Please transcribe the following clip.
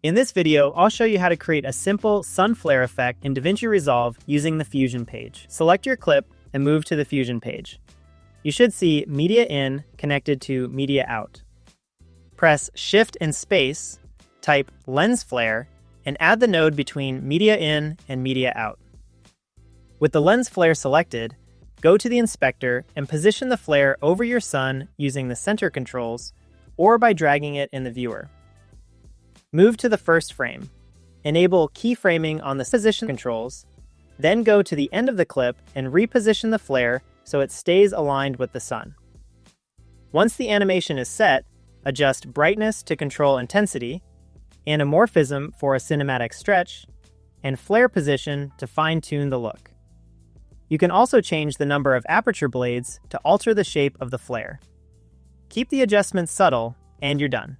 In this video, I'll show you how to create a simple sun flare effect in DaVinci Resolve using the Fusion page. Select your clip and move to the Fusion page. You should see Media In connected to Media Out. Press Shift and Space, type Lens Flare, and add the node between Media In and Media Out. With the lens flare selected, go to the inspector and position the flare over your sun using the center controls or by dragging it in the viewer. Move to the first frame. Enable keyframing on the position controls, then go to the end of the clip and reposition the flare so it stays aligned with the sun. Once the animation is set, adjust brightness to control intensity, anamorphism for a cinematic stretch, and flare position to fine-tune the look. You can also change the number of aperture blades to alter the shape of the flare. Keep the adjustments subtle, and you're done.